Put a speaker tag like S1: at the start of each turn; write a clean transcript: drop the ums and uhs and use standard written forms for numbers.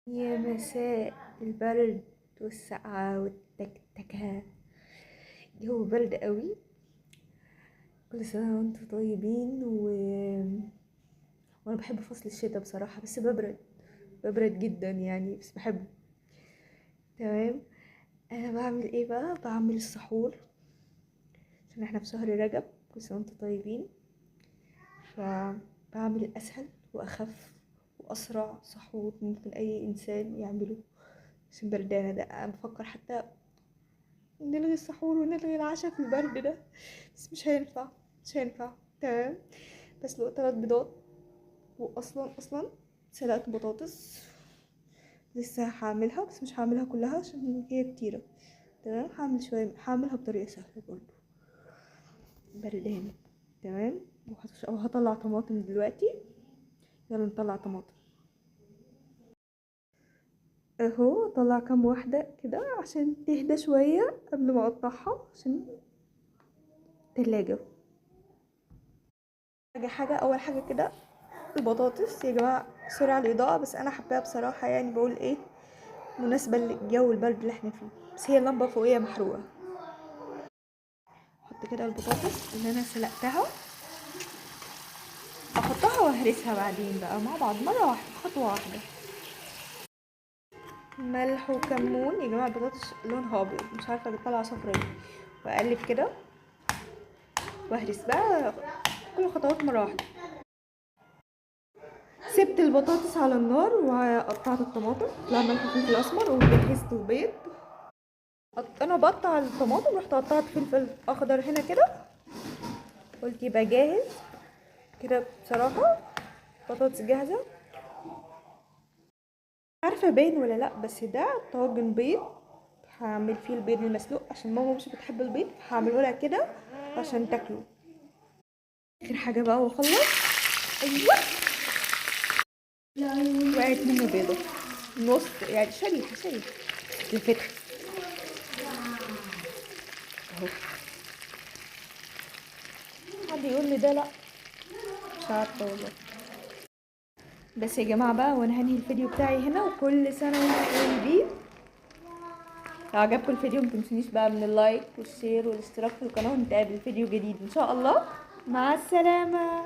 S1: يا مساء البرد والسقعة والتكتكة. جو برد قوي. كل سنة وانتم طيبين وانا بحب فصل الشتاء بصراحة، بس ببرد جدا يعني، بس بحبه. تمام. انا بعمل ايه بقى؟ بعمل السحور عشان احنا في شهر رجب. كل سنة وانتم طيبين. فبعمل الاسهل واخف واسرع سحور ممكن اي انسان يعمله، عشان بردانة. ده انا بفكر حتى نلغي السحور ونلغي العشاء في البرد ده، بس مش هينفع. تمام. بسلق 3 بيضات، واصلا سلقت بطاطس لسه هعملها، بس مش هعملها كلها عشان هي كتيرة. تمام. هعمل شوية، هعملها بطريقة سهلة برضو، بردانة. تمام. وهطلع طماطم دلوقتي. يلا نطلع طماطم. اهو طلع كام واحدة كده عشان تهدى شوية قبل ما اقطعها، عشان تلاجة. اول حاجة كده، البطاطس يا جماعة سوري على الإضاءة، بس أنا حباها بصراحة، يعني بقول إيه، مناسبة للجو البرد اللي احنا فيه. بس هي اللمبة فوقية محروقة. احط كده البطاطس اللي أنا سلقتها، أحطها وأهرسها بعدين بقى مع بعض مرة واحدة، خطوة واحدة. ملح وكمون. يا جماعة البطاطس لونها أبيض، مش عارفة بتطلع صفرا ليه. وأقلب كده وأهرس بقى كل الخطوات مرة واحدة. سبت البطاطس على النار وقطعت الطماطم، لا ملح وفلفل أسمر، وجهزت البيض. انا بقطع الطماطم، رحت قطعت فلفل اخضر هنا كده، قلت يبقى جاهز كده. بصراحه بطاطس جاهزه. عارفه باين ولا لا، بس ده طاجن بيض. هعمل فيه البيض المسلوق عشان ماما مش بتحب البيض، هعمله لها كده عشان تاكله. اخر حاجه بقى واخلص. ايوه، وقعت مني بيضه، نص يعني، شريحه لفتها اهو. حد يقول لي ده لا، مش عارفه والله. بس يا جماعه بقى، وانا هنهي الفيديو بتاعي هنا، وكل سنه وانتم طيبين. لو عجبكم الفيديو متنسونيش بقى من اللايك والشير والاشتراك في القناه، ونتقابل في فيديو جديد ان شاء الله. مع السلامه.